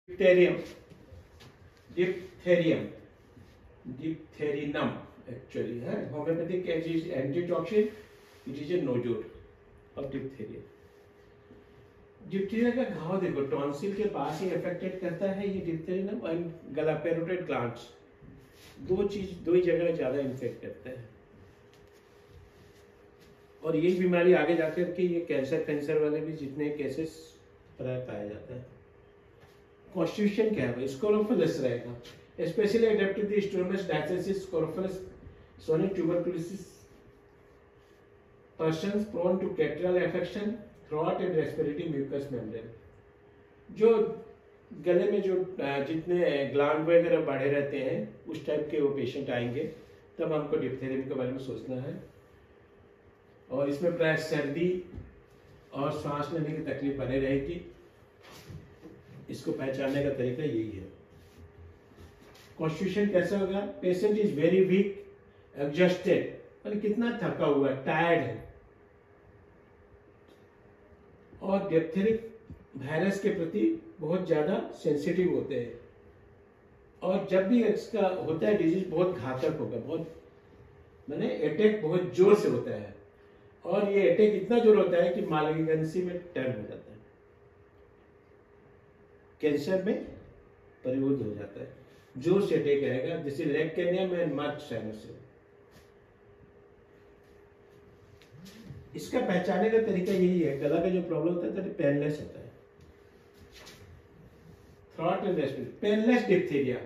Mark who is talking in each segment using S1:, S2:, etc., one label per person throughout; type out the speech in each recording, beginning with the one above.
S1: डिप्थेरियम, डिप्थेरियम, डिप्थेरिनम actually है homeopathic antitoxin. It is a nodule of diphtheria. Diphtheria का घाव देखो टॉन्सिल के पास ही अफेक्टेड करता है ये डिप्थेरियम एंड गला पेरोटिड ग्लैंड्स, दो ही जगह ज्यादा इन्फेक्ट करता है और ये बीमारी आगे जाकर के ये कैंसर वाले भी जितने केसेस पाया जाता है. कॉन्स्टिट्यूशन क्या है? स्कोरोफिलस रहेगा, specially adapted to strumous diathesis, scrofulous, सोनी tuberculosis, persons prone to catarrhal infection, throat and respiratory mucous membrane. जो गले में जो जितने ग्लैंड वगैरह बढ़े रहते हैं उस टाइप के वो पेशेंट आएंगे, तब हमको डिप्थेरियम के बारे में सोचना है. और इसमें प्राय सर्दी और सांस लेने की तकलीफ बने रहेगी. इसको पहचानने का तरीका यही है. कॉन्स्टिट्यूशन कैसा होगा? Patient is very weak, exhausted, मतलब कितना थका हुआ है, टायर्ड है, और डिप्थेरिक वायरस के प्रति बहुत ज्यादा सेंसिटिव होते हैं. और जब भी इसका होता है डिजीज बहुत घातक होगा, बहुत माने अटैक बहुत जोर से होता है, और ये अटैक इतना जोर होता है कि मालिग्नेंसी में टर्न हो जाता है, कैंसर में परिवर्तित हो जाता है. जोर से अटैक आएगा, जैसे लेकेमिया एंड मार्च साइनोसिस. इसका पहचानने का तरीका यही है. गला का जो प्रॉब्लम होता है तो पेनलेस होता है, throat and respiratory. Painless diphtheria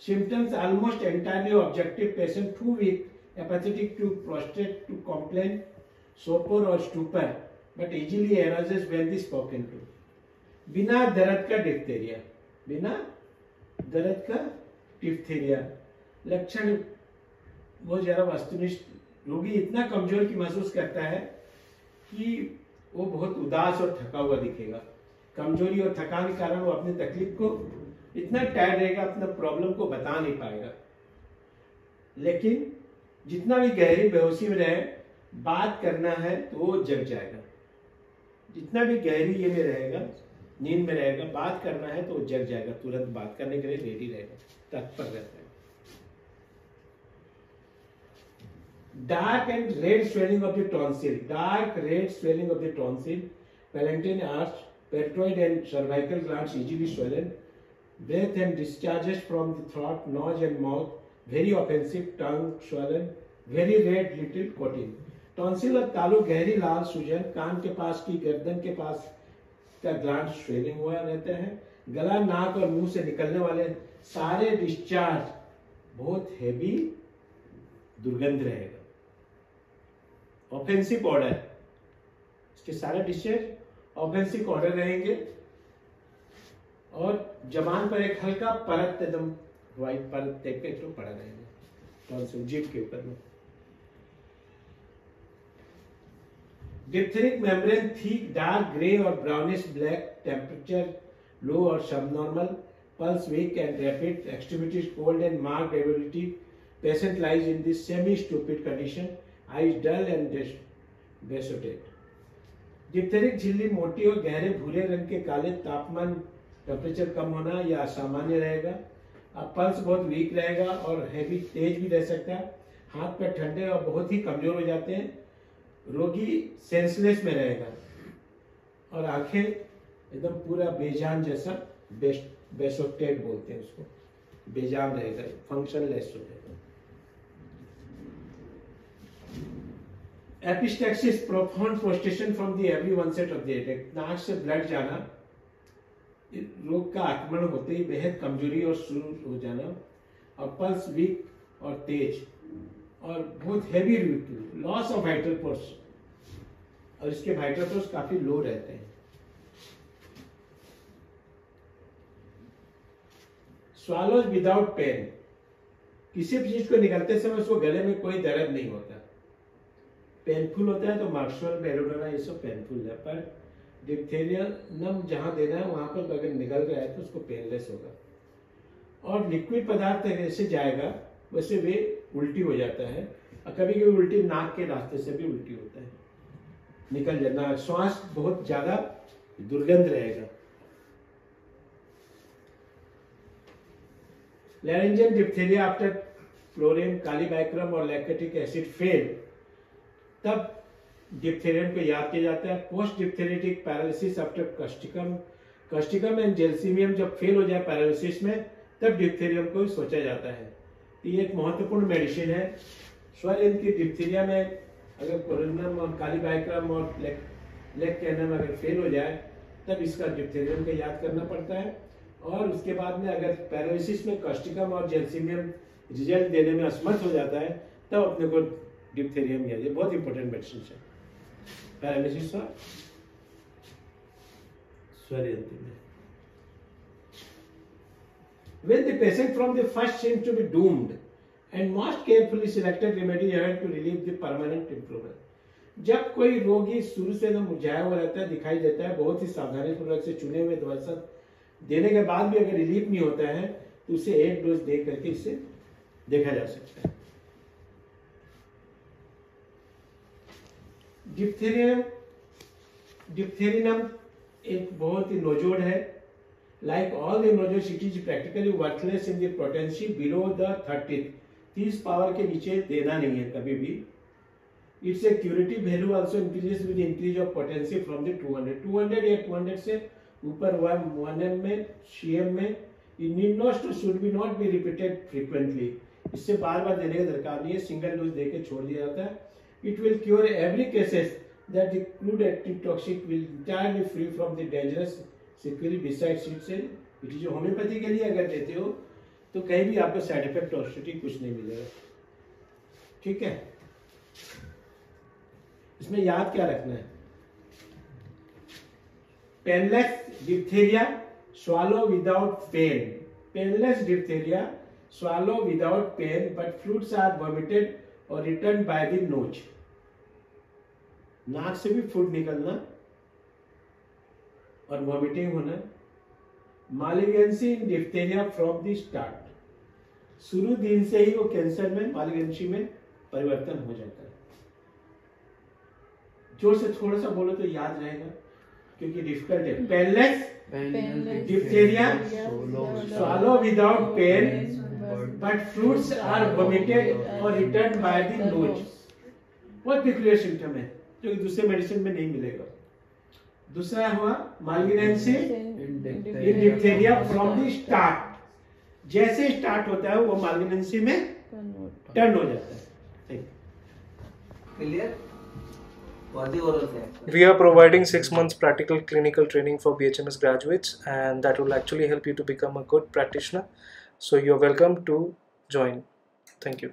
S1: symptoms almost entirely objective, patient too weak, apathetic to prostrate to complain, sopor or stupor, but easily arises when they spoken to. बिना दर्द का डिप्थेरिया, बिना दर्द का डिप्थेरिया. लक्षण बहुत ज्यादा वस्तुनिष्ठ. रोगी इतना कमजोर की महसूस करता है कि वो बहुत उदास और थका हुआ दिखेगा. कमजोरी और थकान के कारण वो अपनी तकलीफ को इतना टायर्ड रहेगा, अपना प्रॉब्लम को बता नहीं पाएगा. लेकिन जितना भी गहरी बेहोशी में रहे, बात करना है तो वो जग जाएगा. जितना भी गहरी ये में रहेगा, नींद में रहेगा, बात करना है तो वो जग जाएगा, तुरंत बात करने के लिए रेडी रहेगा, तत्पर रहता है. Dark and red swelling of the tonsil, dark red swelling of the tonsil, palatine arch, parotid and cervical glands easily swollen, breath and discharges from the throat, nose and mouth, very offensive, tongue swollen, very red little coating. Tonsil और तालु गहरी लाल सूजन, कान के पास की गर्दन के पास का gland swelling हुआ रहता है. गला, नाक और मुंह से निकलने वाले सारे डिस्चार्ज बहुत हेवी दुर्गंध रहेगा. ऑफेंसिव ऑर्डर, इसके सारे डिस्चार्ज ऑफेंसिव ऑर्डर रहेंगे. और जबान पर एक हल्का परत, एकदम व्हाइट परत टाइप के पड़ा रहेगा टॉन्सिल जीभ के ऊपर में. Diphtheric membrane thick, dark grey और ब्राउनिश ब्लैक, टेम्परेचर लो और subnormal, pulse weak and rapid, extremities cold and marked ability, patient lies in this semi stupid condition, eyes dull and besotted. Diphtheric झिल्ली मोटी और गहरे भूरे रंग के काले, तापमान टेम्परेचर कम होना या असामान्य रहेगा. अब पल्स बहुत वीक रहेगा और हैवी तेज भी रह सकता है. हाथ पैर ठंडे और बहुत ही कमजोर हो जाते हैं. रोगी सेंसलेस में रहेगा और आंखें एकदम पूरा बेजान जैसा, बेसोटेड बोलते हैं उसको, बेजान रहेगा, फंक्शनलेस हो जाएगा. Epistaxis, profound prostration from the every onset of the attack. नाक से ब्लड जाना, रोग का आक्रमण होते ही बेहद कमजोरी और शुरू हो जाना, और पल्स वीक और तेज, और बहुत heavy loss of vital force, और इसके वाइटल फोर्स काफी लो रहते हैं. स्वालोज विदाउट पेन, किसी भी चीज को निकालते समय उसको गले में कोई दर्द नहीं होता. पेनफुल होता है तो मार्क्सवाल, बेरोडोना ये सब पेनफुल है, पर डिप्थेरियम जहां देना है वहां पर अगर निकल रहा है तो उसको पेनलेस होगा. और लिक्विड पदार्थ जैसे जाएगा वैसे वे उल्टी हो जाता है, और कभी कभी उल्टी नाक के रास्ते से भी उल्टी होता है, निकल जाना. श्वास बहुत ज्यादा दुर्गंध रहेगा. Laryngeal diphtheria after फ्लोरेम, कालीबैक्रम और लैक्टिक एसिड फेल, तब डिप्थेरियम को याद किया जाता है। Post diphtheritic paralysis after causticum and gelsemium जब फेल हो जाए पैरालिसिस में, तब डिप्थेरियम को सोचा जाता है। ये एक महत्वपूर्ण मेडिसिन है। स्वर यंत्र की डिप्थेरिया में अगर कोरोनम और कालीबैक्रम और लेग कैनम अगर फेल हो जाए, तब इसका डिप्थेरियम को याद करना पड़ता है। और उसके बाद में अगर पैरालिसिस में कस्टिकम और जेल्सीमियम रिजल्ट देने में असमर्थ हो जाता है, तब अपने को डिप्थेरियम याद। ये बहुत इंपॉर्टेंट मेडिसिन है पैरालिसिस और स्वर यंत्र में। When the patient from the first seems to be doomed and most carefully selected remedy had to relieve the permanent improvement. जब कोई रोगी शुरू से एकदम मुरझाया हुआ रहता है, दिखाई देता है, बहुत ही सावधानी पूर्वक से चुने हुए दवा देने के बाद भी अगर रिलीफ नहीं होता है, तो उसे एक डोज दे करके इसे देखा जा सकता है। डिप्थेरियम एक बहुत ही नोजोड है। Like all the nodules, it is practically worthless in the potency below the 30th. 30 power के नीचे देना नहीं है कभी भी। Its a curative value also increases with the increase of potency from the 200 या 200 से ऊपर 1 में cm में। It need not to should be not be repeated frequently. इससे बार-बार देने की दरकार नहीं है, सिंगल डोज देके छोड़ दिया जाता है। It will cure every cases that the crude active toxic will entirely free from the dangerous sequelae besides it से। इट जो होम्योपैथी के लिए अगर देते हो तो कहीं भी आपको साइड इफेक्ट टॉक्सिसिटी कुछ नहीं मिलेगा। ठीक है, इसमें याद क्या रखना है? Painless diphtheria swallow without pain. Painless diphtheria swallow without pain, but fluids are vomited or returned by the nose. नाक से भी फूड निकलना और वॉमिटिंग होना। मालिगेंसी इन डिप्थेरिया फ्रॉम द स्टार्ट, शुरू दिन से ही वो कैंसर में मालिगेंसी में परिवर्तन हो जाता है। जोर से थोड़ा सा बोलो तो याद रहेगा क्योंकि डिफिकल्ट है। Painless diphtheria swallow without pain, but fluids are vomited or returned by the nose। बहुत peculiar symptom है जो कि दूसरे मेडिसिन में नहीं मिलेगा। दूसरा हुआ मालिगेंसी इन डिप्थेरिया फ्रॉम द स्टार्ट, जैसे स्टार्ट होता है वो मालिगेंसी में टर्न हो जाता है।
S2: Clear?
S3: We are providing 6 months practical clinical training for BHMS graduates, and that will actually help you to become a good practitioner. So you're welcome to join. Thank you.